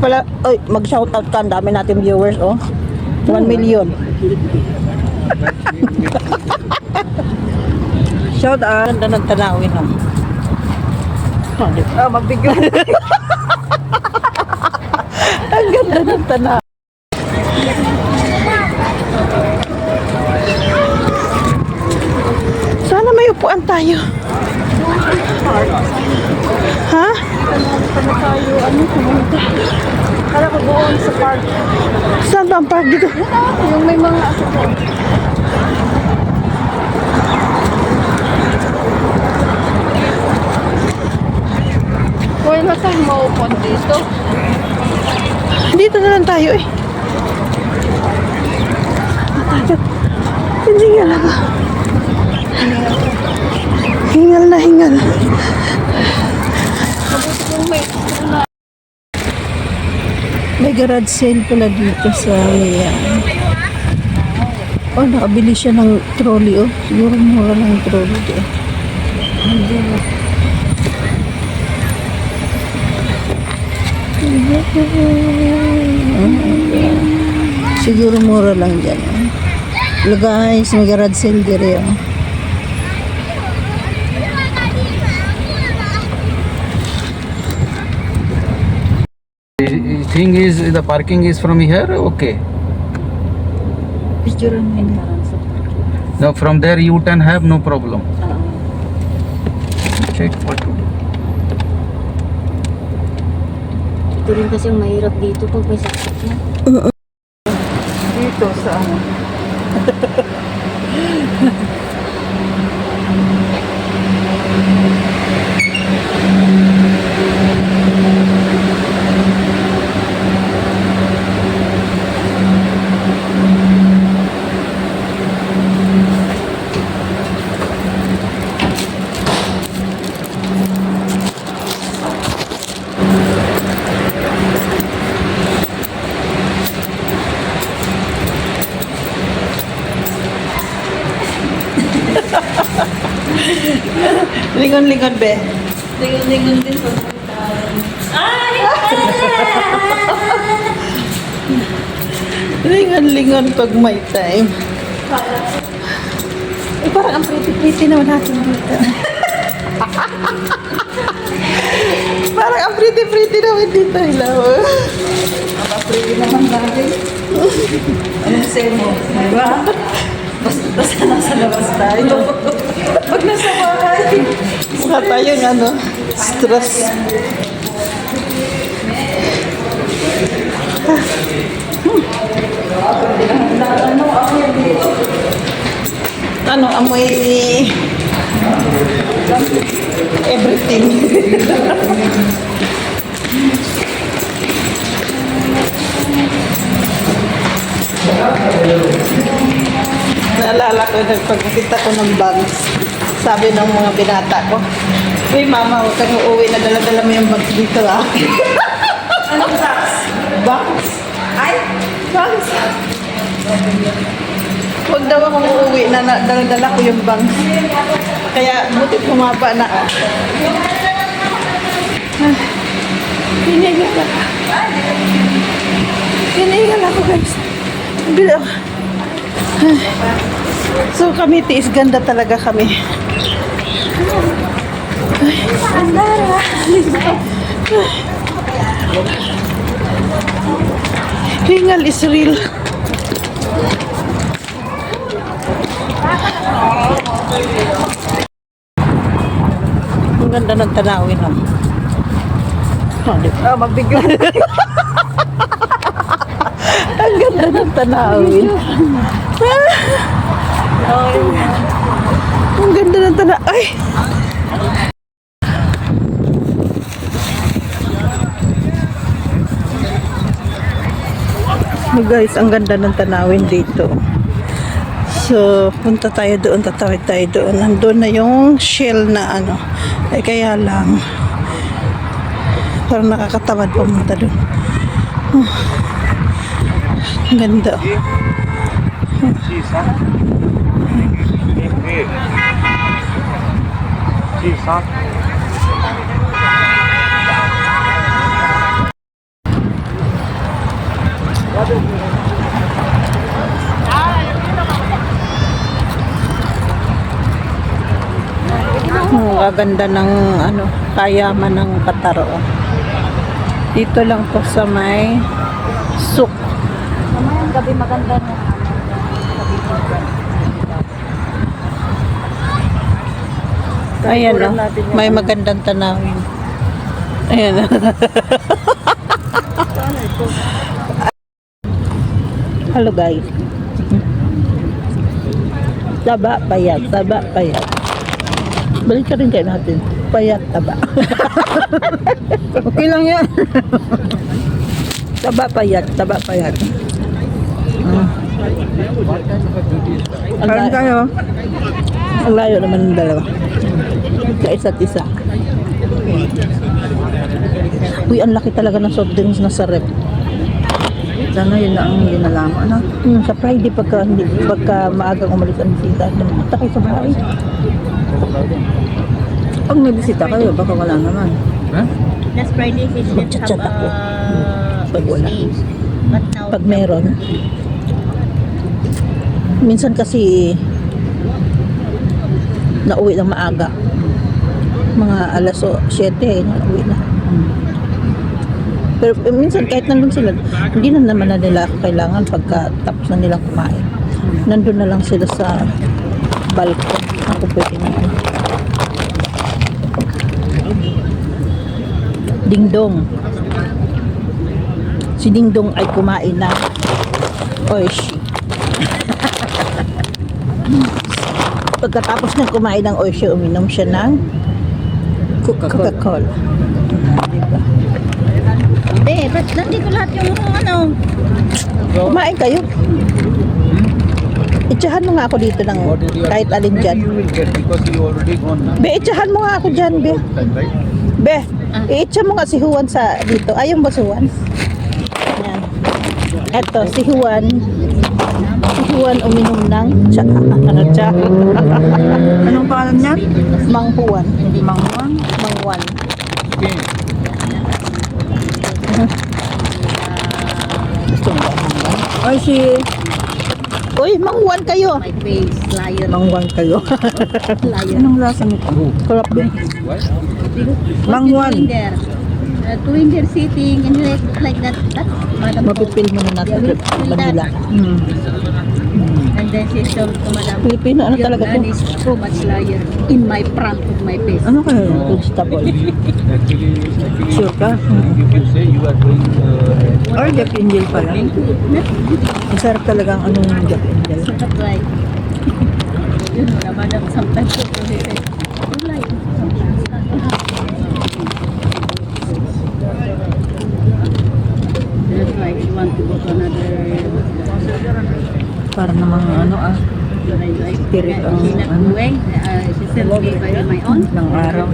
Pala, oy, mag-shoutout ka. Ang dami natin viewers, oh. 1 million. Shout out. Ganda ng tanawin, oh. Mabigat. Ang ganda ng tanawin. Sana may upuan tayo. Ha? Ano tayo, ano pumunta? Kala ko doon sa park. Saan ba ang park dito? Yung may mga wala tayong maupuan dito. Dito na lang tayo eh. Hingal ako. Hingal na hingal. Mabuti kung may May garage sale pala dito sa oh, nakabili siya ng trolley, oh. Siguro mura ng trolley eh. Siguro mura lang dyan, oh. Hello guys, may garage sale dire, oh. The thing is, the parking is from here, okay. Picture mo yun. No, from there you can have no problem. Check what to do. ito rin kasi ang mahirap dito pag may sakit na. Dito sa ano? Lingon-lingon, be. Lingon-lingon din pag Lingon-lingon pag may time. Eh, parang ang pretty-pretty naman natin dito. Parang ang pretty-pretty naman dito. Hello. pretty naman natin. Anong say mo? Diba? Basta nasa labas tayo. Pag nasa bahay. Mukha tayong ano, stress. Ano, amoy everything. Naalala ko, nagpagkita ko ng bags. Sabi ng mga binata ko, "Uy, mama, huwag kang uuwi na dala-dala mo yung bags dito, ah." Anong box? Bags? Ay? Bags? Huwag daw akong uuwi na dala-dala ko yung bags. Kaya buti humaba na. Hinihingal ako. Hinihingal ako, guys. Bila. So kami, tiis ganda talaga kami. Andara. Hingal is real. Ang ganda ng tanawin, no? Magbigay. Ang ganda ng tanawin. Ang ganda ng tanawin. Ay! So guys, ang ganda ng tanawin dito. So, punta tayo doon, tatawid tayo doon. Nandun na yung shell na ano. Eh, kaya lang, parang nakakatamad pumunta doon. Ang ganda. Ang gaganda ng ano, kayaman ng Qatar. Oh. Dito lang po sa may souk. Mamayang gabi maganda na. Ayan oh, may magandang tanawin. Ayan. Hello guys. Taba, payat, taba, payat. Balik ka rin kayo natin. Payat, taba. Okay lang yan. Taba, payat, taba, payat. Kain kayo. Ang layo naman ng dalawa. Sa isa't isa. Uy, ang laki talaga ng soft drinks na sa rep. Sana yun na ang hindi nalaman. Ano? Sa Friday pagka maagang umalis ang bisita, punta kayo sa bahay. Pag may bisita kayo, baka wala naman. Huh? Last Friday, we didn't Magchat-chat have ako. Pag wala. stage. But now, Pag meron. Minsan kasi nauwi ng maaga. Mga alas 7 nauwi na. Pero minsan kahit nandun sila, hindi na naman na nila kailangan pagka tapos na nilang kumain. Nandun na lang sila sa balcony. Ako pwede na. Dingdong. Si Dingdong ay kumain na. Oy, shi. Pagkatapos ng kumain ng oysyo, uminom siya ng Coca-Cola. Diba? but nandito lahat yung ano. Kumain kayo. Itsahan mo nga ako dito ng kahit alin dyan. You will get because you already gone now. Be, itsahan mo nga ako dyan, Be. Right? Be, itsa mo nga si Juan sa dito. Ayun ba si Juan? Yan. Eto, si Juan. Si Juan uminom ng tsa. Anong pangalan niya? Mang Juan. Mangwan? Mang Juan. Okay. Gusto mo ba? Ay, si... Uy, Mang Juan kayo. My face, liar, Mang Juan kayo. liar. Anong lasa nito? Sarap din. What? Mangwan. Doing there? Doing there sitting and like that. That's Madam Mapipil mo na natin Manila. And then she told to Madam, Pilipino, ano your talaga man to? is so much liar in my front of my face. Ano kayo? Vegetable. Actually, Sure ka? if you say you are doing Or Jack Angel pala. Masarap talaga ang ano ng Jack Angel. So that's like, you know, na Madam sometimes she say, you lie sometimes. That's why she want to go to another. Para namang ano Spirit ang She's not ano. doing. She sent me by my own. Ng araw.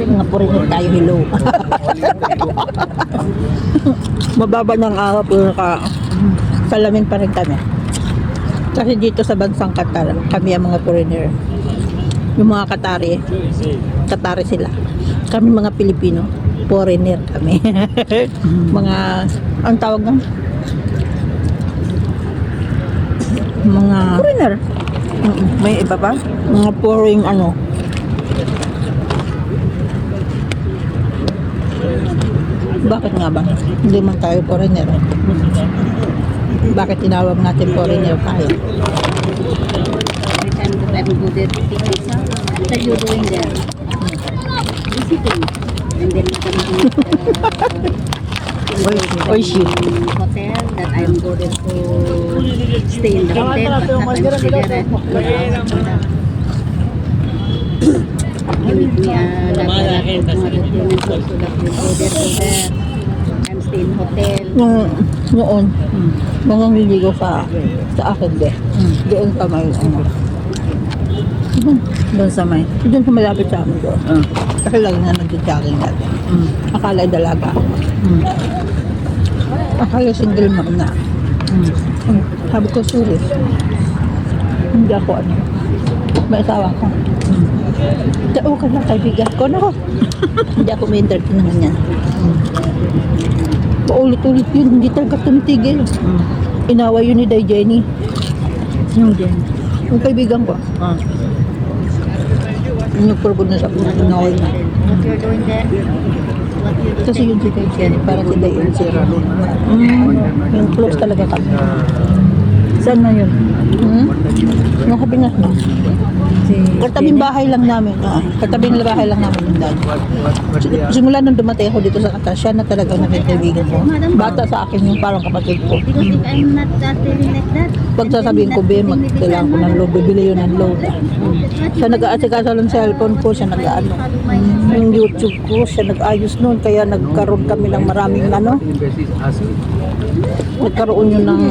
Mga purinit tayo, hello. Mababa ng araw pero salamin pa rin kami. Kasi dito sa bansang Qatar, kami ang mga foreigner. Yung mga Qatari sila. Kami mga Pilipino, foreigner kami. Mga, ang tawag ng? Mga Foreigner. May iba pa? mga foreign ano. Bakit nga ba? Hindi man tayo foreigner. Bakit tinawag natin foreigner tayo? Every time that I will go there to take pizza, what are you doing there? Visiting. And then we can Oishi. hotel that I'm go there to stay in the hotel but sometimes stay there. You with me that mga documents also that we go there to there. I'm stay in hotel. Noon, mga niligo sa akin de. Doon pa may ano. Doon sa may. Doon sa malapit sa amin doon. Kasi lagi na nag-jogging natin. Akala ay dalaga. Akala single mom na. Sabi ko, serious. Hindi ako ano. May asawa ko. Tao ka na kaibigan ko. Nako. Hindi ako may entertain naman yan. Paulit-ulit yun, hindi talaga tumitigil. Inaway yun ni Day Jenny. Yung din. Yung kaibigan ko. Ah. Yung nagpurgod na sa inaway na. What you're doing there? What you do Kasi yun si Day Jenny, parang si Day si Robin. Yung close talaga kami. Saan na yun? Nasa Pinas na. Si Katabing bahay lang namin. Katabing bahay lang namin yung dad. Simula nung dumatay ako dito sa Qatar, siya na talaga naging kaibigan ko. Bata sa akin yung parang kapatid ko. because if I'm not telling like that, Pag sasabihin ko, Be, kailangan ko ng load, bibili yun ng load. Siya nag-aasikaso ng cellphone ko, siya nag-ano. Yung YouTube ko, siya nag-ayos nun, kaya nagkaroon kami ng maraming ano. Nagkaroon yun ng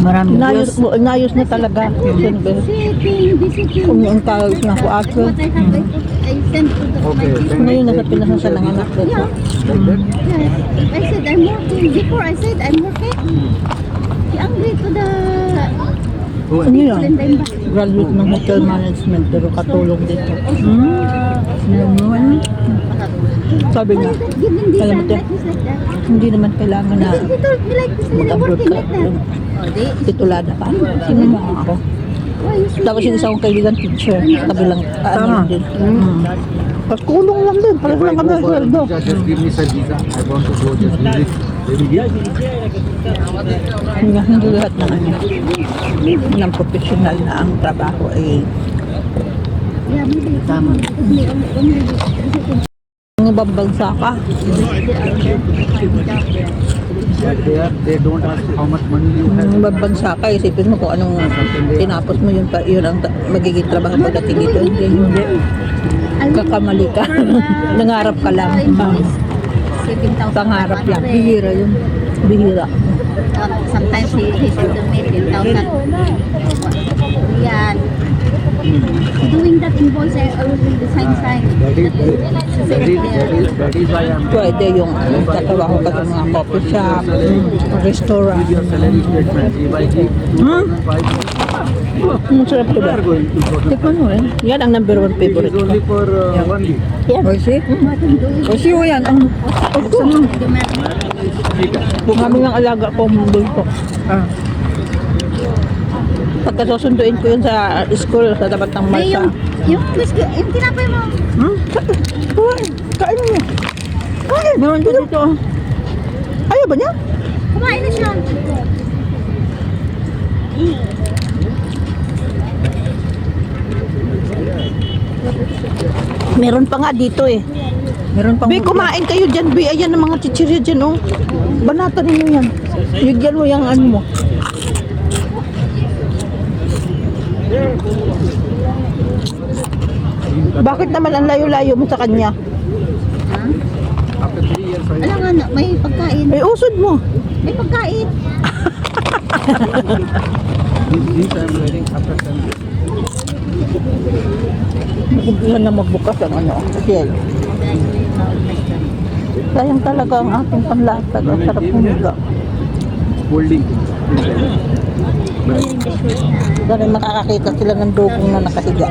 maraming inayos, views. inayos na talaga. Siya nag- visiting. Kung yung tawag na ako ako. What I have, I sent to the Okay, my thank Ngayon nasa Pinas na siya nanganak dito. Yeah. Yeah. I said I'm working. Before I said I'm working. He angry to the Ano yan? Lendemba. Graduate ng hotel management pero katulong dito. Naman. Sabi niya, Give him this alam mo, and like this like that. hindi naman kailangan na He told me like this. They're mag-abroad working ka. like that. Oh, they. Titulada pa. Sino mo ako? Why you so Tapos yung isa kong kaibigan teacher, kabilang ano Tama. din. Tapos kulong lang din, pares lang kami ang sweldo. Just give me sir visa. I want to go just visit. Hindi lahat ng ano, ng professional na ang trabaho ay Yeah, maybe. Tama. Only visiting. mga bambansa ka. They don't ask how much money you have. Mga bambansa ka, isipin mo kung anong tinapos mo yun, yun ang magiging trabaho pagdating dito. Hindi. Kakamali ka. Nangarap ka lang. Pangarap lang. Bihira yun. Bihira. Sometimes he should donate 10,000. Yan. Doing that invoice, I always do the same sign. That is why I'm Pwede yung tatawa ko ka sa mga coffee shop, restaurant. your salary statement. If I give 2,500, Ang sarap ko ba? going to go. Tikman mo eh. Yan ang number one It favorite is ko. only for 1 week. Yan. Oishi? Oishi o yan. Ang buksan mo. Kung kami ng alaga ko, doon ko. Ah. Pagka susunduin ko yun sa school, sa tapat ng Ay, Marsa. yung tinapay mo. Kain mo. Kain. Meron ko dito. Ayaw ba niya? Kumain na siya. Meron pa nga dito eh. Meron pang Be, kumain kayo dyan, Be. Ayan ang mga chichirya dyan, oh. Banatan ninyo yan. Bigyan mo yung ano mo. Bakit naman ang layo-layo mo sa kanya? After 3 years, I Alam nga, may pagkain. Ay, usod mo. May pagkain. this I'm wearing after 10 years. Nagumpihan na magbukas ang ano, shell. Sayang talaga ang ating panlatag. Ang sarap humiga. Holding. Dahil makakakita sila ng dugong na nakahiga.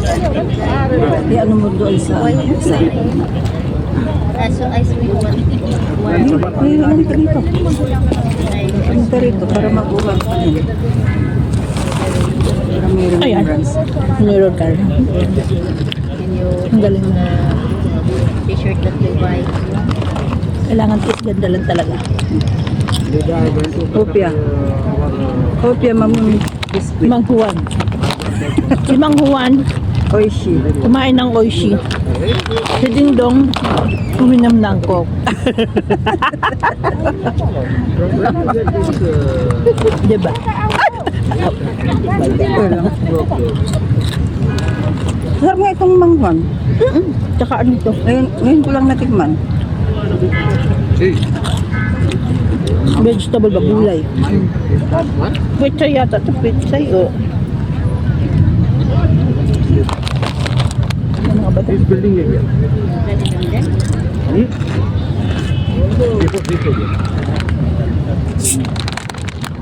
ano mo doon sa... So, I speak one. Ay, ganito rito. Ganito rito para mabuhat pa niya. Para may Ayan. remembrance. Mirror car. Can you Ang galing na. t-shirt that you buy? Kailangan kiss ganda lang talaga. Kopya. Kopya, mamun. Biscuit. Mang Juan. Si Mang Juan, Oishi. kumain ng oishi. Si Dingdong, uminom ng coke. Diba? Sarap nga itong mangwan. Tsaka ano ito? Ngayon ko lang natikman. Vegetable ba? Gulay. Pechay yata ito. Pechay o. Ano nga ba ito? This building area.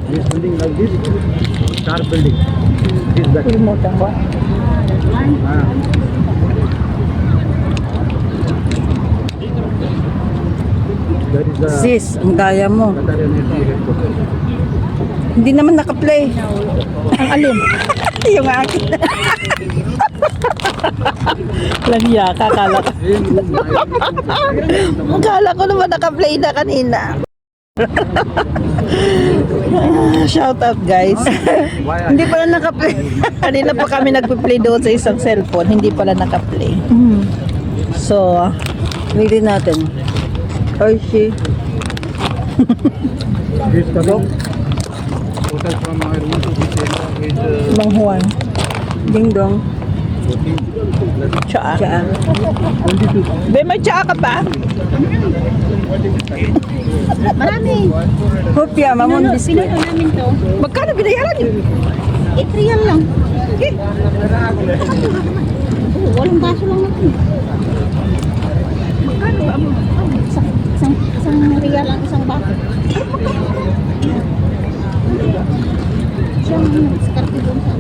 This building like this, star building. This that. Kalimutan ko. That is the Sis, ang daya mo. Qatar Energy headquarters. Hindi naman naka-play. Ang alin? Yung akin. Langya, kakala ko. Akala ko naman naka-play na kanina. Shout out guys. Why Hindi pala naka-play. Kanina pa kami nagpe-play doon sa isang cellphone, hindi pala naka-play. So, Pwede natin. Hershey. this coming total from my room to this area is Mang Juan, Ding dong. 14 tsaa. Tsaan. 22. Be, may tsaa ka pa? Marami. Hopya, mamon biscuit. Pinalo namin to. Magkano binayaran niyo? 8 real lang. Oo, walang baso lang natin. Magkano ba? Isang real lang isang baso. Siyang diskarte doon sa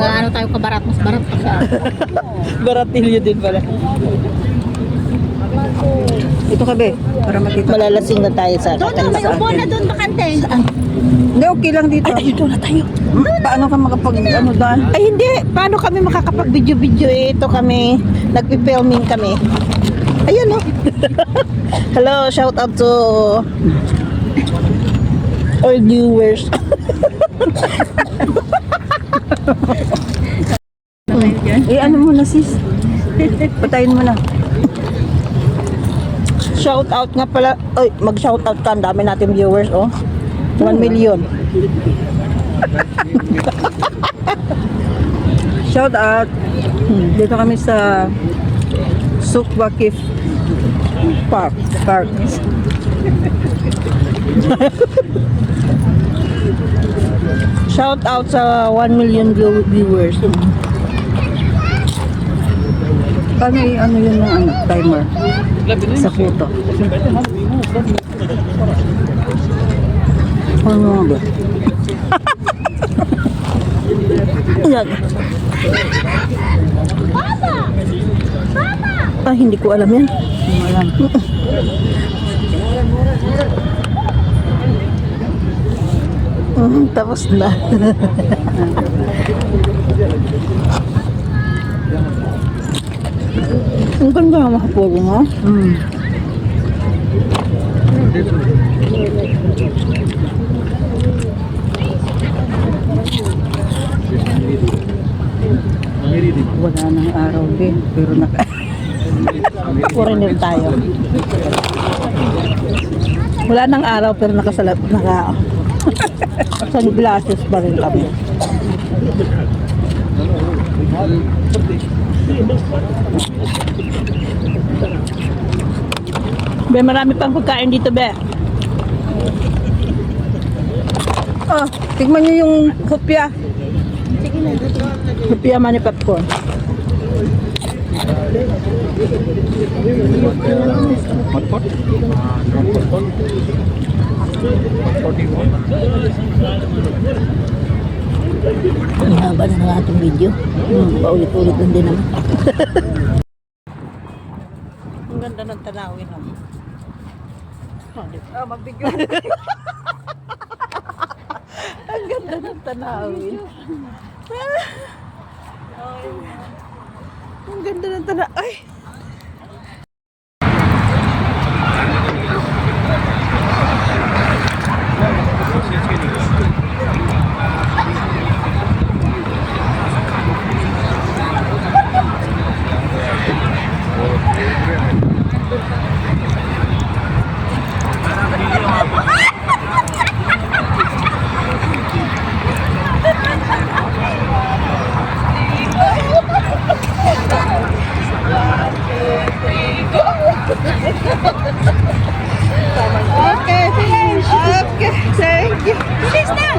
ano tayo kabarat, mas barat pa siya. Baratilyo din pala. Ito ka, be. Para makita. Malalasing na tayo sa Doon, may kakanta. upo na doon, bakante. Hindi, okay lang dito. Ay, ayun doon na tayo. Paano ka makapag, ano daan? Ay, hindi. Paano kami makakapag-video-video eh? Ito kami, nagpi-filming kami. Ayan, oh. Hello, shout out to all viewers. Ano mo na, sis? Patayin mo na. Shout out nga pala. Oy, mag-shout out ka. Ang dami natin viewers, oh. 1 million. Shout out. Dito kami sa Suk Wakif Park. Shout out sa 1 million viewers. Paano ano yun ng ano, timer? Sa photo. Ano nga ba? Yan. Ah, hindi ko alam yan. Alam. Tapos na. Ang ganda ng mga puro mo. Wala nang araw din. Pero Foreigner tayo. Wala nang araw pero sunglasses pa rin kami. Be, marami pang pagkain dito, be. oh, tignan nyo yung hopya. Hopya mani popcorn. Hot pot? Not hot pot. Hot pot you want? Ang haba na ng ating video. Paulit-ulit lang din naman. Ang ganda ng tanawin. Magbigyo. Ang ganda ng tanawin. Ang ganda ng tanawin. Ay! Okay, finish. Okay, thank you. Finish na.